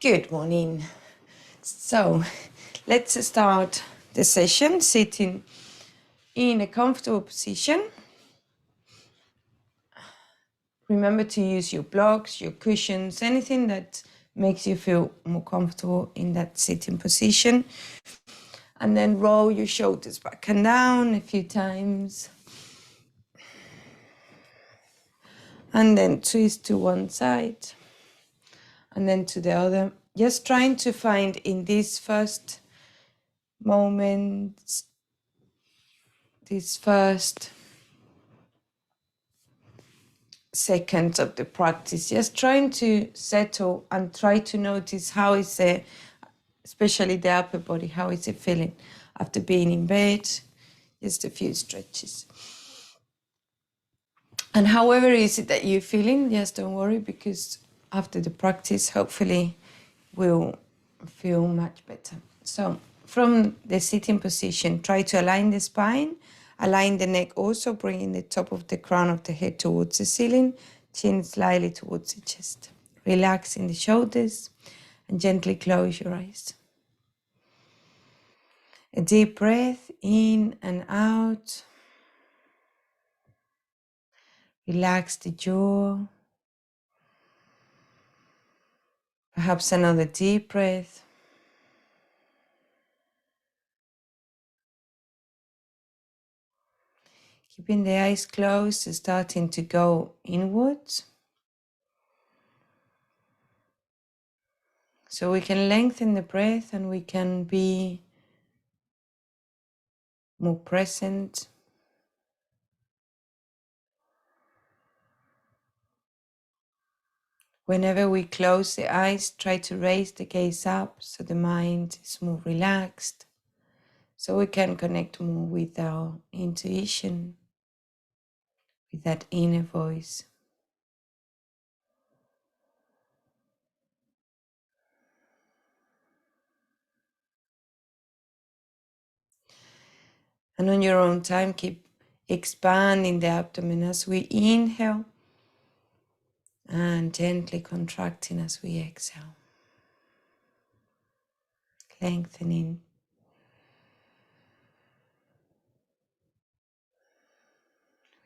Good morning. So let's start the session sitting in a comfortable position. Remember to use your blocks, your cushions, anything that makes you feel more comfortable in that sitting position. And then roll your shoulders back and down a few times. And then twist to one side and then to the other. Just trying to find in these first moments, these first seconds of the practice, just trying to settle and try to notice how is it, especially the upper body, how is it feeling after being in bed. Just a few stretches. And however is it that you're feeling, just don't worry, because after the practice, hopefully we'll feel much better. So from the sitting position, try to align the spine, align the neck, also bringing the top of the crown of the head towards the ceiling, chin slightly towards the chest. Relax in the shoulders and gently close your eyes. A deep breath in and out. Relax the jaw. Perhaps another deep breath. Keeping the eyes closed, starting to go inwards. So we can lengthen the breath and we can be more present. Whenever we close the eyes, try to raise the gaze up so the mind is more relaxed, so we can connect more with our intuition, with that inner voice. And on your own time, keep expanding the abdomen as we inhale and gently contracting as we exhale. Lengthening.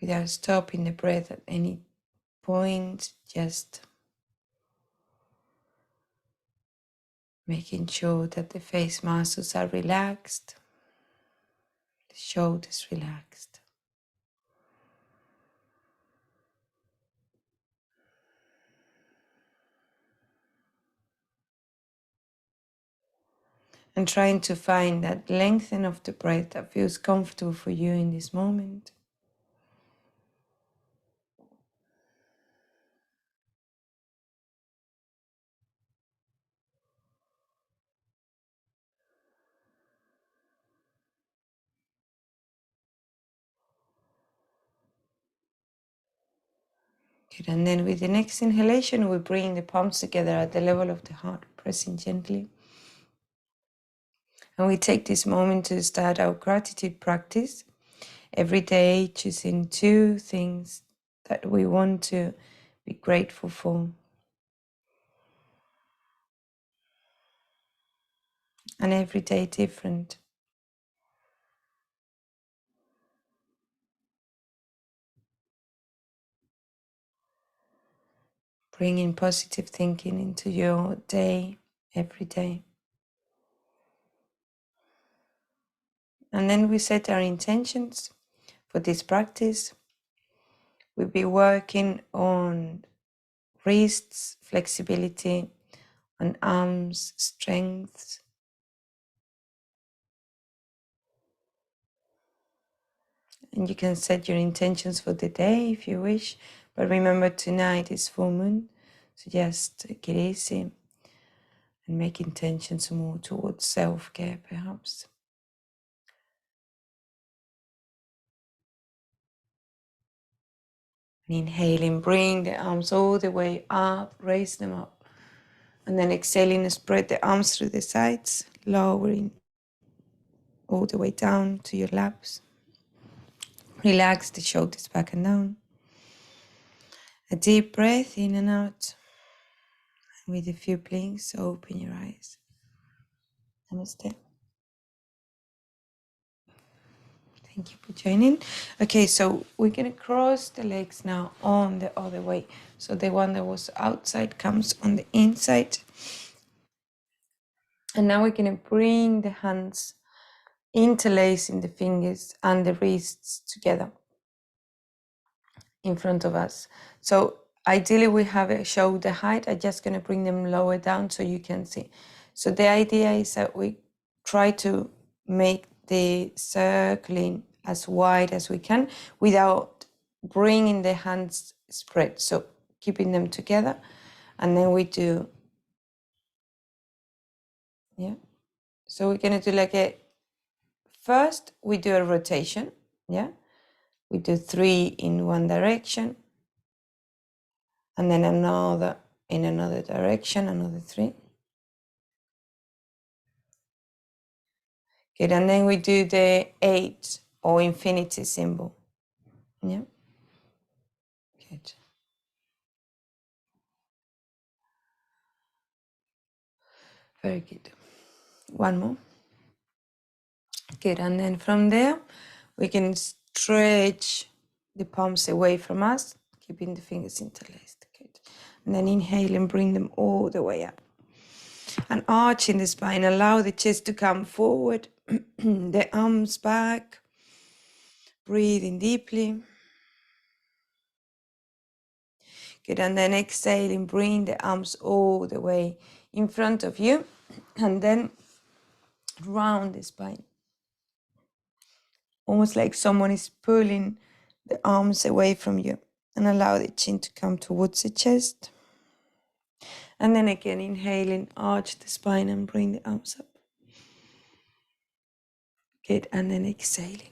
Without stopping the breath at any point, just making sure that the face muscles are relaxed, the shoulders relaxed. And trying to find that lengthening of the breath that feels comfortable for you in this moment. Good. And then with the next inhalation, we bring the palms together at the level of the heart, pressing gently. And we take this moment to start our gratitude practice. Every day, choosing 2 things that we want to be grateful for. And every day different. Bringing positive thinking into your day, every day. And then we set our intentions for this practice. We'll be working on wrists, flexibility, on arms, strength. And you can set your intentions for the day if you wish. But remember, tonight is full moon. So just take it easy and make intentions more towards self-care, perhaps. Inhaling, bring the arms all the way up, raise them up. And then exhaling, spread the arms through the sides, lowering all the way down to your laps. Relax the shoulders back and down. A deep breath in and out. With a few blinks, open your eyes. Namaste. Thank you for joining. Okay, so we're gonna cross the legs now on the other way. So the one that was outside comes on the inside. And now we're gonna bring the hands, interlacing the fingers and the wrists together in front of us. So ideally we have a shoulder height. I'm just gonna bring them lower down so you can see. So the idea is that we try to make the circling as wide as we can without bringing the hands spread. So keeping them together, and then we do, yeah. So we're gonna do like first we do a rotation, yeah. We do 3 in one direction, and then another in another direction, another 3. Good, and then we do the 8 or infinity symbol. Yeah. Good. Very good. One more. Good, and then from there, we can stretch the palms away from us, keeping the fingers interlaced. Good. And then inhale and bring them all the way up. And arching the spine, allow the chest to come forward, the arms back, breathing deeply. Good, and then exhaling, bring the arms all the way in front of you, and then round the spine. Almost like someone is pulling the arms away from you, and allow the chin to come towards the chest. And then again, inhaling, arch the spine and bring the arms up. Good, and then exhaling.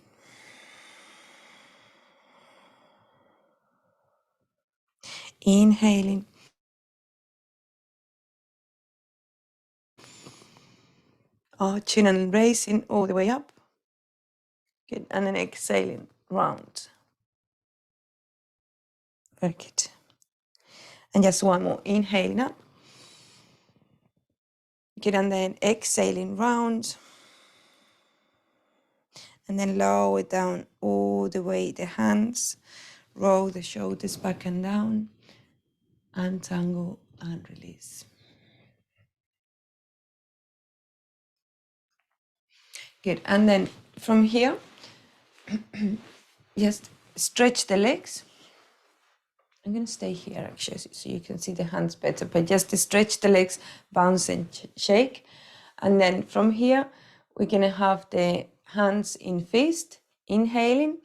Inhaling. Arching and raising all the way up. Good, and then exhaling, round. Very good. And just one more, inhaling up. Good, and then exhaling, round. And then lower down all the way the hands. Roll the shoulders back and down. Untangle and release. Good, and then from here, just stretch the legs. I'm going to stay here actually so you can see the hands better, but just to stretch the legs, bounce and shake. And then from here, we're going to have the hands in fist, inhaling,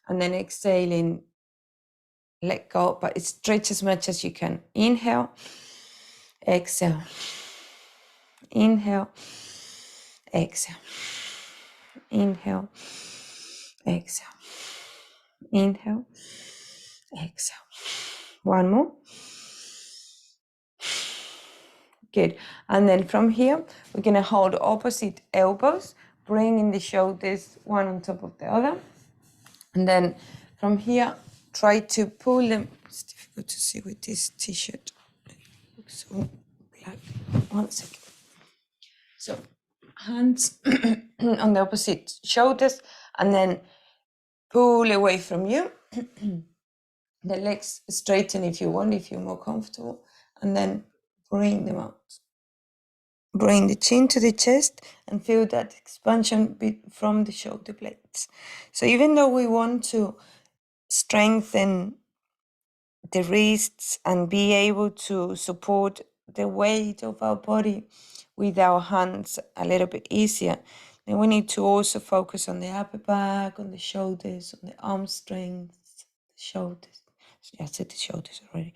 and then exhaling, let go, but stretch as much as you can. Inhale, exhale, inhale, exhale, inhale, exhale, inhale, exhale. One more. Good. And then from here, we're going to hold opposite elbows, bringing the shoulders one on top of the other. And then from here, try to pull them. It's difficult to see with this t-shirt. It looks so black. 1 second. So hands on the opposite shoulders, and then pull away from you. The legs straighten if you want, if you're more comfortable, and then bring them out. Bring the chin to the chest and feel that expansion from the shoulder blades. So even though we want to strengthen the wrists and be able to support the weight of our body with our hands a little bit easier, then we need to also focus on the upper back, on the shoulders, on the arm strength, the shoulders. I said the shoulders already.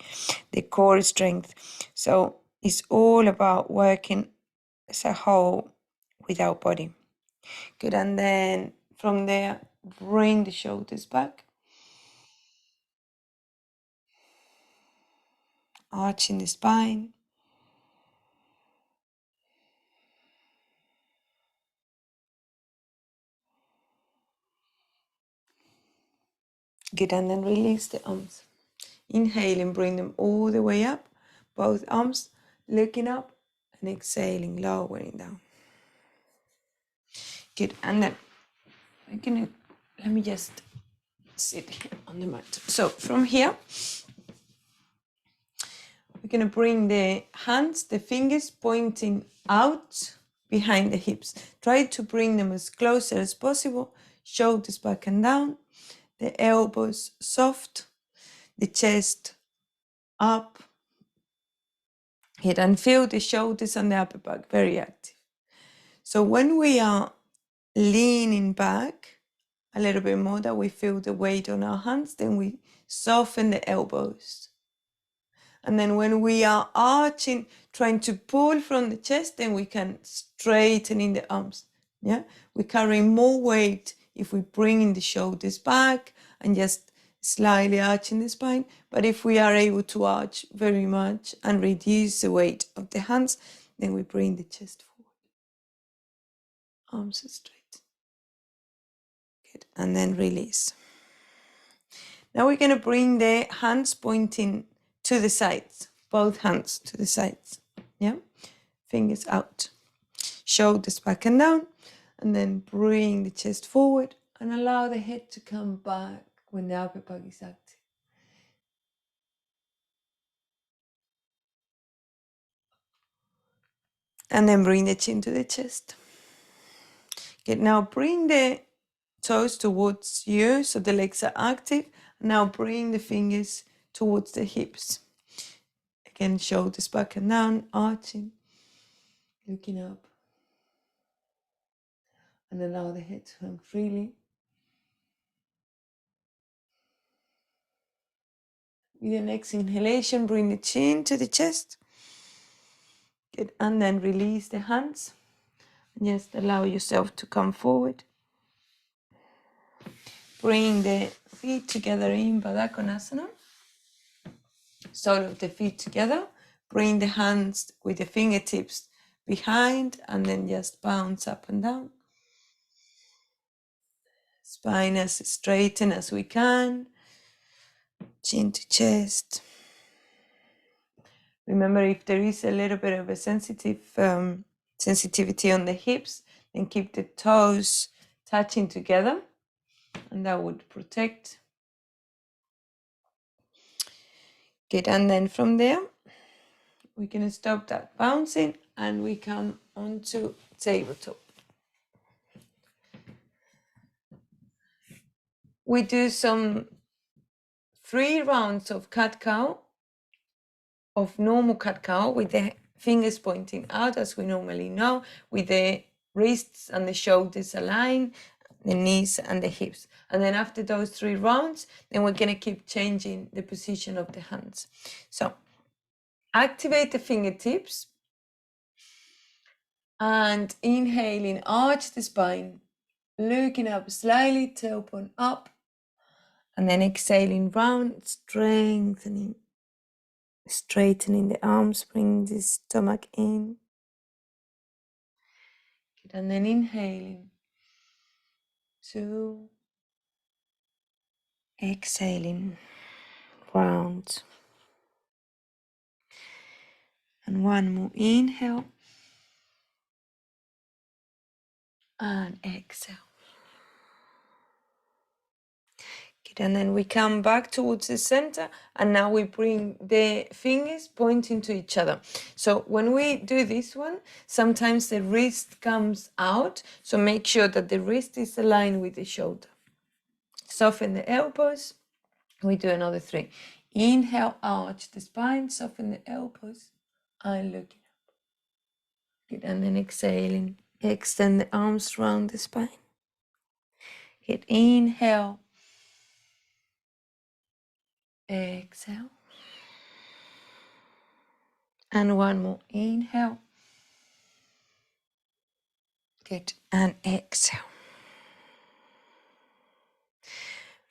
The core strength. So it's all about working as a whole with our body. Good, and then from there, bring the shoulders back. Arching the spine. Good, and then release the arms. Inhale and bring them all the way up, both arms, looking up, and exhaling, lowering down. Good, and then let me just sit here on the mat. So from here, we're gonna bring the hands, the fingers pointing out behind the hips. Try to bring them as closer as possible, shoulders back and down, the elbows soft, the chest up. Hit and feel the shoulders and the upper back very active. So when we are leaning back a little bit more, that we feel the weight on our hands, then we soften the elbows. And then when we are arching, trying to pull from the chest, then we can straighten in the arms. Yeah, we carry more weight if we bring in the shoulders back and just slightly arching the spine. But if we are able to arch very much and reduce the weight of the hands, then we bring the chest forward. Arms straight. Good. And then release. Now we're going to bring the hands pointing to the sides, both hands to the sides. Yeah, fingers out, shoulders back and down, and then bring the chest forward and allow the head to come back when the upper back is active. And then bring the chin to the chest. Good. Now bring the toes towards you so the legs are active. Now bring the fingers towards the hips. Again, shoulders back and down, arching, looking up. And allow the head to hang freely. With the next inhalation, bring the chin to the chest. Good. And then release the hands. Just allow yourself to come forward. Bring the feet together in Baddha Konasana. Sole of the feet together. Bring the hands with the fingertips behind and then just bounce up and down. Spine as straighten as we can. Chin to chest. Remember, if there is a little bit of a sensitivity on the hips, then keep the toes touching together, and that would protect. Good, and then from there, we can stop that bouncing and we come onto tabletop. We do some 3 rounds of cat-cow, of normal cat-cow with the fingers pointing out as we normally know, with the wrists and the shoulders aligned, the knees and the hips. And then after those 3 rounds, then we're going to keep changing the position of the hands. So activate the fingertips and inhaling, arch the spine, looking up slightly, tailbone up, and then exhaling round, strengthening, straightening the arms, bring the stomach in. And then inhaling, 2, exhaling, round. And 1 more, inhale, and exhale. Good, and then we come back towards the center, and now we bring the fingers pointing to each other. So when we do this one, sometimes the wrist comes out, so make sure that the wrist is aligned with the shoulder. Soften the elbows. We do another 3. Inhale, arch the spine, soften the elbows, and looking up. Good, and then exhaling, extend the arms around the spine. Hit inhale, exhale, and 1 more, inhale. Good, and exhale.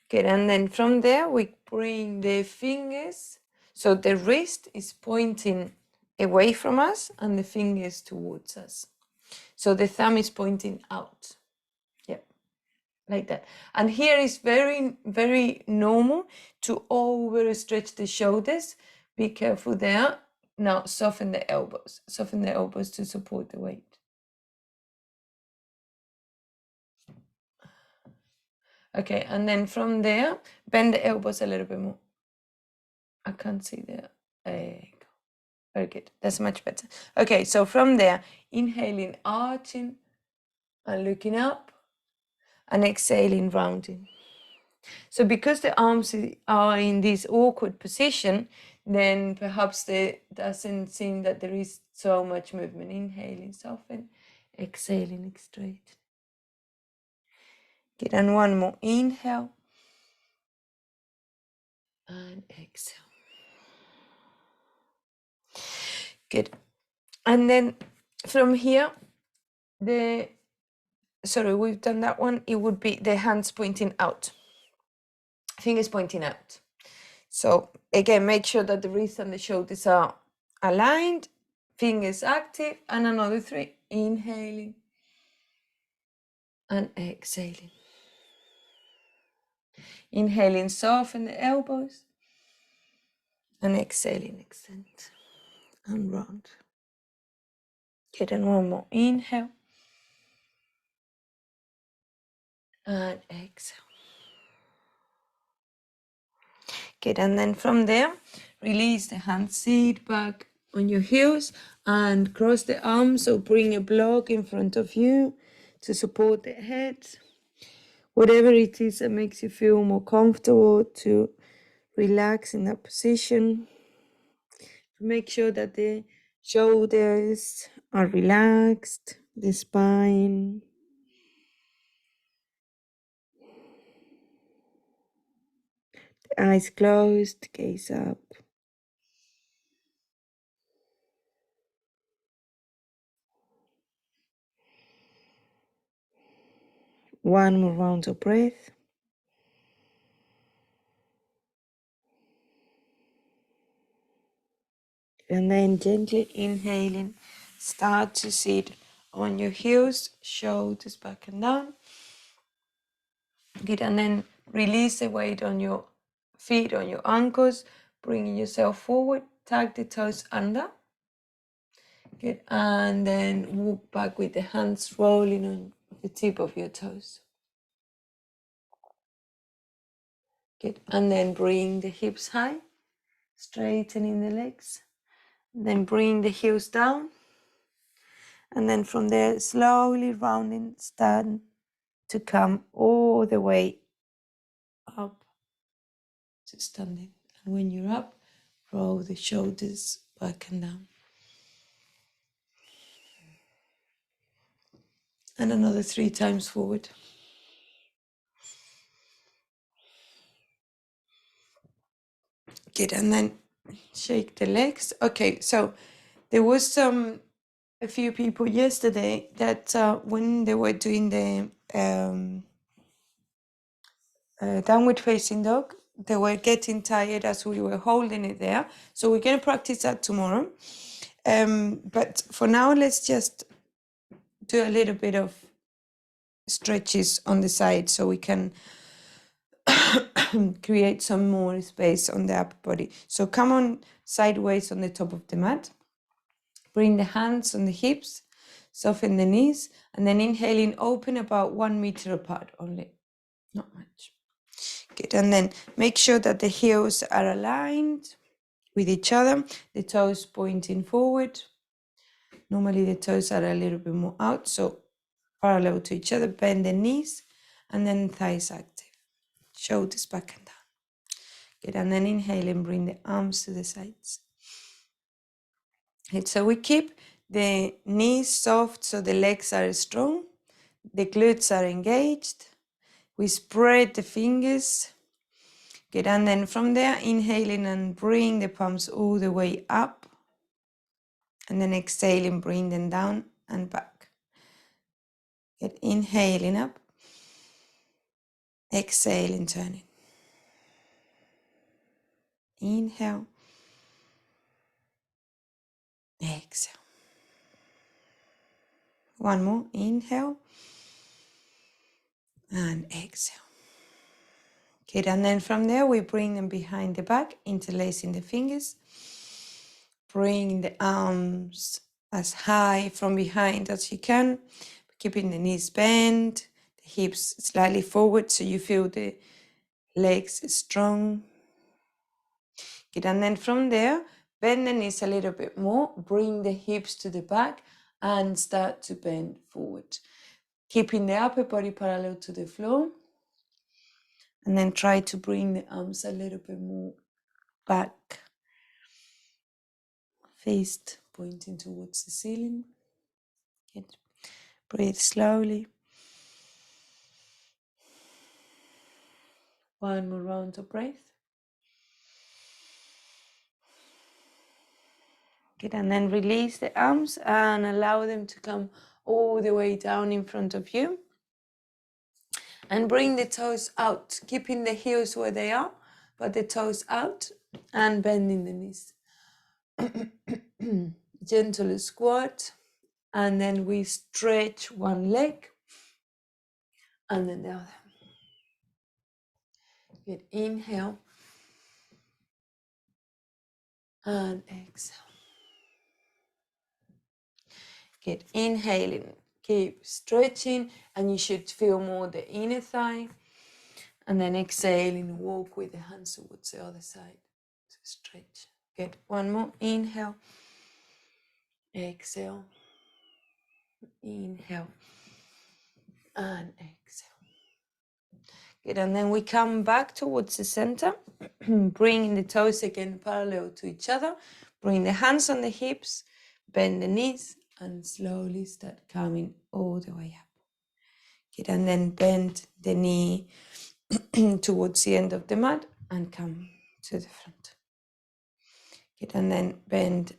Good, and then from there we bring the fingers, so the wrist is pointing away from us and the fingers towards us. So the thumb is pointing out. Yeah, like that. And here is very, very normal to overstretch the shoulders. Be careful there. Now soften the elbows. Soften the elbows to support the weight. Okay, and then from there, bend the elbows a little bit more. I can't see there. There you go. Very good. That's much better. Okay, so from there, inhaling, arching, and looking up, and exhaling, rounding. So because the arms are in this awkward position, then perhaps it doesn't seem that there is so much movement. Inhaling, soften, exhaling, straight. Good, and one more. Inhale and exhale. Good. And then from here, we've done that one. It would be the hands pointing out, fingers pointing out. So again, make sure that the wrists and the shoulders are aligned, fingers active, and another 3. Inhaling and exhaling. Inhaling, soften the elbows, and exhaling, extend and round. Good, and one more. Inhale and exhale. Good, and then from there, release the hands, sit back on your heels and cross the arms. So bring a block in front of you to support the head. Whatever it is that makes you feel more comfortable to relax in that position. Make sure that the shoulders are relaxed, the spine. The eyes closed, gaze up. One more round of breath. And then gently inhaling, start to sit on your heels, shoulders back and down. Good, and then release the weight on your feet, on your ankles, bringing yourself forward, tuck the toes under. Good, and then walk back with the hands rolling on the tip of your toes. Good, and then bring the hips high, straightening the legs. Then bring the heels down. And then from there, slowly rounding, stand to come all the way up to standing. And when you're up, roll the shoulders back and down. And another 3 times forward. Good, and then shake the legs. Okay, so there was a few people yesterday that when they were doing the downward facing dog, they were getting tired as we were holding it there. So we're going to practice that tomorrow. But for now, let's just do a little bit of stretches on the side so we can create some more space on the upper body. So come on sideways on the top of the mat. Bring the hands on the hips, soften the knees, and then inhaling, open about 1 meter apart only, not much. Good, and then make sure that the heels are aligned with each other, the toes pointing forward. Normally the toes are a little bit more out, so parallel to each other, bend the knees, and then thighs active, shoulders back and down. Good, and then inhale and bring the arms to the sides. Good, so we keep the knees soft so the legs are strong, the glutes are engaged. We spread the fingers. Good, and then from there, inhaling and bring the palms all the way up. And then exhaling, bring them down and back. Good, inhaling up. Exhaling, turning. Inhale. Exhale. One more. Inhale. And exhale. Good, and then from there, we bring them behind the back, interlacing the fingers. bring the arms as high from behind as you can, keeping the knees bent, the hips slightly forward so you feel the legs strong. Good, and then from there, bend the knees a little bit more, bring the hips to the back and start to bend forward. Keeping the upper body parallel to the floor. And then try to bring the arms a little bit more back. Face pointing towards the ceiling. Good. Breathe slowly. One more round of breath. Good, and then release the arms and allow them to come all the way down in front of you. And bring the toes out, keeping the heels where they are, but the toes out and bending the knees. Gentle squat, and then we stretch one leg and then the other. Good, inhale and exhale. Good, inhaling, keep stretching, and you should feel more the inner thigh. And then exhaling, walk with the hands towards the other side to stretch. Good, one more, inhale, exhale, inhale, and exhale. Good, and then we come back towards the center, bringing the toes again parallel to each other. Bring the hands on the hips, bend the knees, and slowly start coming all the way up. Good, and then bend the knee towards the end of the mat and come to the front. Good, and then bend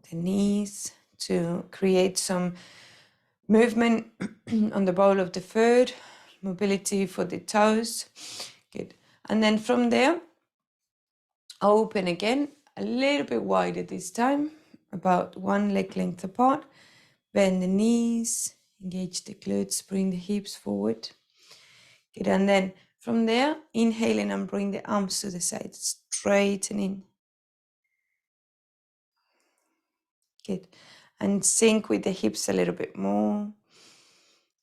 the knees to create some movement on the ball of the foot, mobility for the toes. Good. And then from there, open again, a little bit wider this time, about one leg length apart. Bend the knees, engage the glutes, bring the hips forward. Good. And then from there, inhaling and bring the arms to the side, straightening. Good. And sink with the hips a little bit more.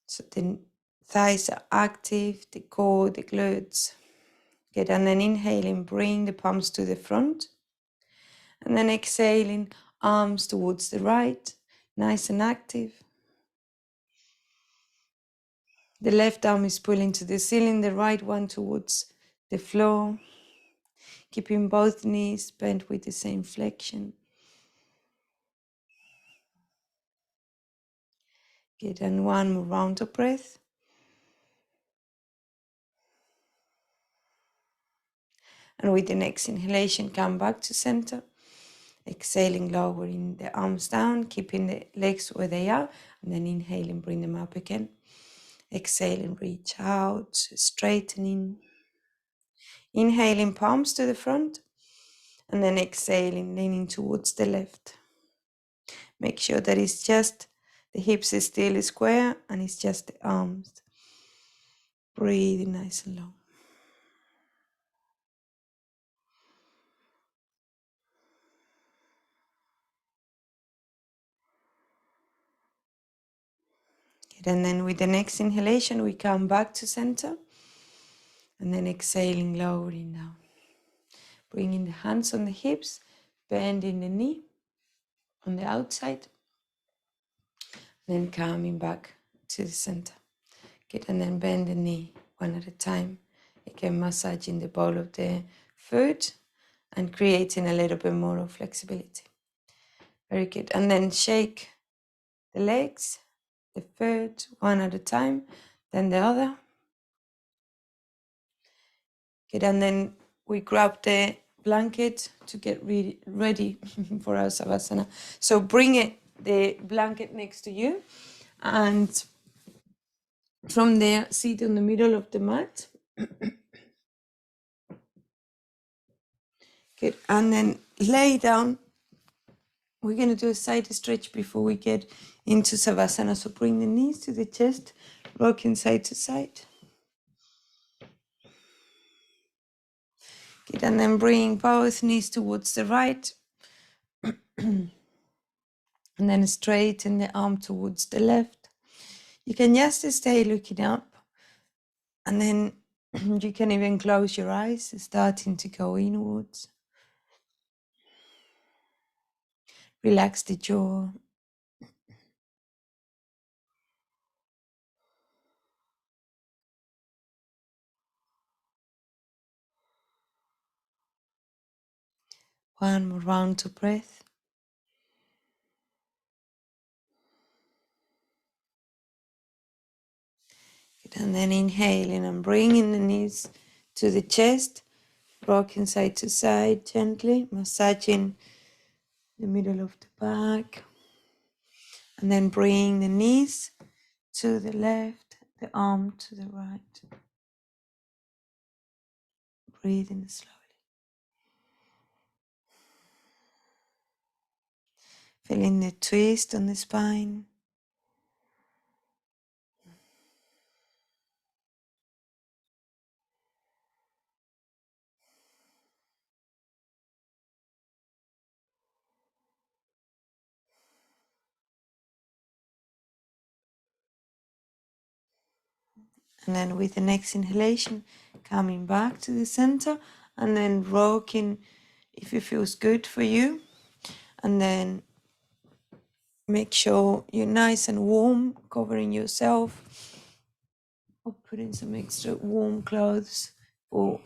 So the thighs are active, the core, the glutes. Good, and then inhaling, bring the palms to the front. And then exhaling, arms towards the right, nice and active. The left arm is pulling to the ceiling, the right one towards the floor. Keeping both knees bent with the same flexion. Good, and one more round of breath. And with the next inhalation, come back to center. Exhaling, lowering the arms down, keeping the legs where they are, and then inhaling, bring them up again. Exhaling, reach out, straightening. Inhaling, palms to the front, and then exhaling, leaning towards the left. Make sure that it's just the hips is still square and it's just the arms. Breathing nice and long. Good. And then with the next inhalation, we come back to center. And then exhaling, lowering down. Bringing the hands on the hips, bending the knee on the outside. Then coming back to the center. Good, and then bend the knee one at a time. Again, massaging the ball of the foot and creating a little bit more of flexibility. Very good. And then shake the legs, the foot, one at a time, then the other. Good, and then we grab the blanket to get ready for our Savasana. So bring the blanket next to you, and from there, sit in the middle of the mat. Good, and then lay down. We're going to do a side stretch before we get into Savasana. So bring the knees to the chest, rocking side to side. And then bring both knees towards the right. And then straighten the arm towards the left. You can just stay looking up. And then you can even close your eyes, starting to go inwards. Relax the jaw. One more round of breath. And then inhaling and bringing the knees to the chest, rocking side to side gently, massaging the middle of the back. And then bring the knees to the left, the arm to the right. Breathing slowly. Feeling the twist on the spine. And then with the next inhalation, coming back to the center and then rocking if it feels good for you. And then make sure you're nice and warm, covering yourself or putting some extra warm clothes for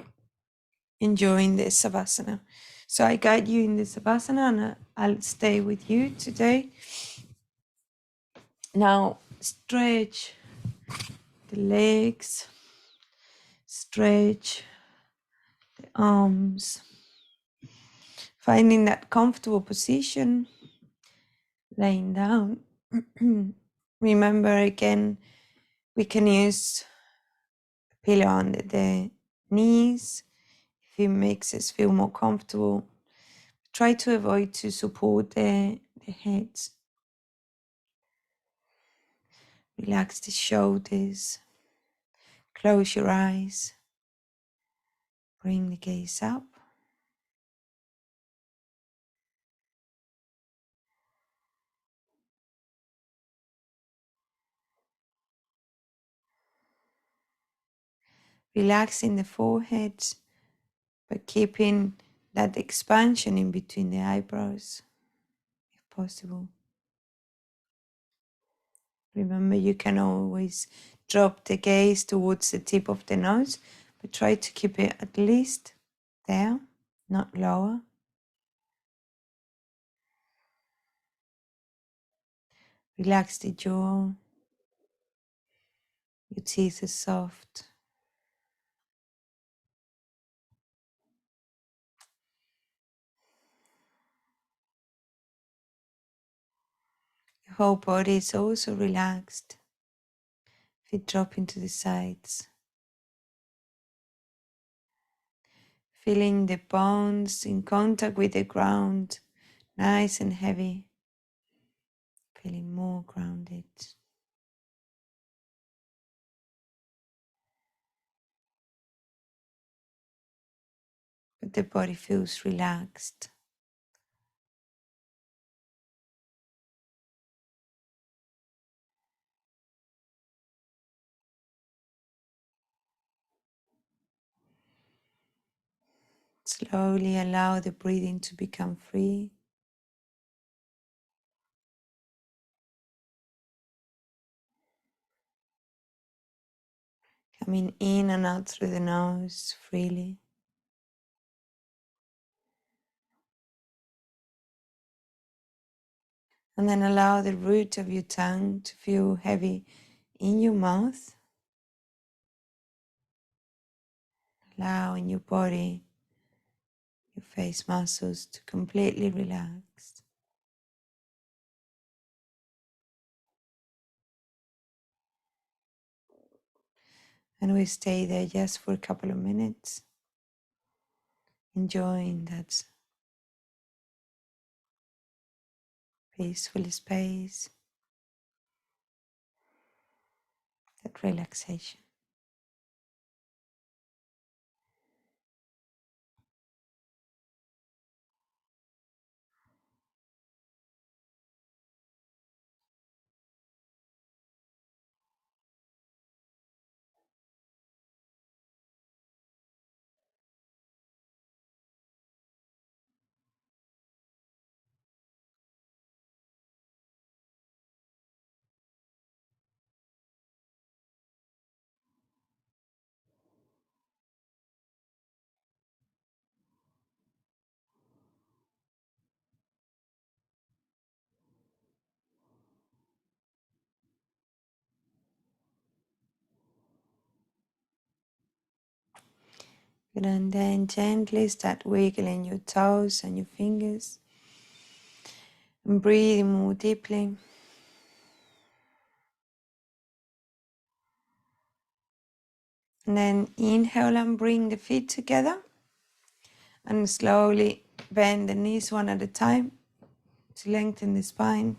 enjoying the Savasana. So I guide you in the Savasana and I'll stay with you today. Now stretch the legs, stretch the arms, finding that comfortable position, laying down. Remember again, we can use a pillow under the knees if it makes us feel more comfortable. Try to avoid to support the heads. Relax the shoulders. Close your eyes. Bring the gaze up. Relaxing the forehead, but keeping that expansion in between the eyebrows, if possible. Remember, you can always drop the gaze towards the tip of the nose, but try to keep it at least there, not lower. Relax the jaw. Your teeth are soft. Your whole body is also relaxed. Feet drop into the sides. Feeling the bones in contact with the ground, nice and heavy. Feeling more grounded. But the body feels relaxed. Slowly allow the breathing to become free. Coming in and out through the nose freely. And then allow the root of your tongue to feel heavy in your mouth. Allow in your body, your face muscles to completely relax. And we stay there just for a couple of minutes, enjoying that peaceful space, that relaxation. Good, and then gently start wiggling your toes and your fingers. And breathing more deeply. And then inhale and bring the feet together. And slowly bend the knees one at a time to lengthen the spine.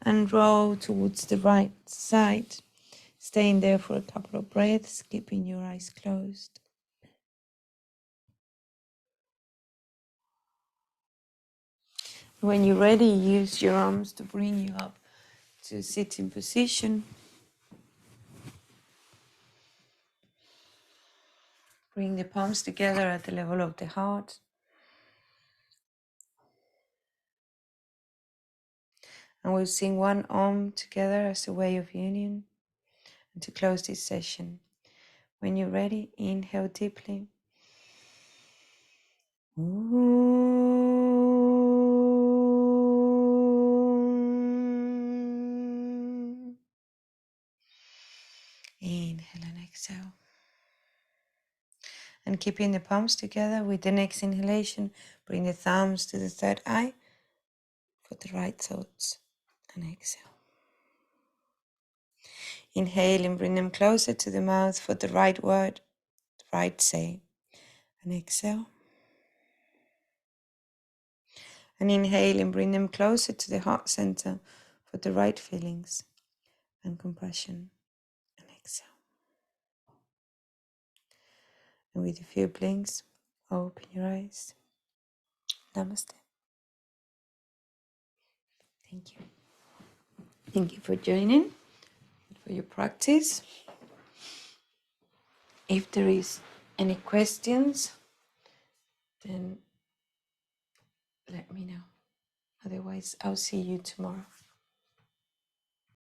And roll towards the right side. Staying there for a couple of breaths, keeping your eyes closed. When you're ready, use your arms to bring you up to a sitting position. Bring the palms together at the level of the heart. And we'll sing one Om together as a way of union. And to close this session, when you're ready, inhale deeply. Inhale and exhale. And keeping the palms together with the next inhalation, bring the thumbs to the third eye for the right thoughts. And exhale. Inhale and bring them closer to the mouth for the right word, the right say. And exhale. And inhale and bring them closer to the heart center for the right feelings and compassion. And exhale. And with a few blinks, open your eyes. Namaste. Thank you. Thank you for joining, for your practice. If there is any questions, then let me know. Otherwise, I'll see you tomorrow.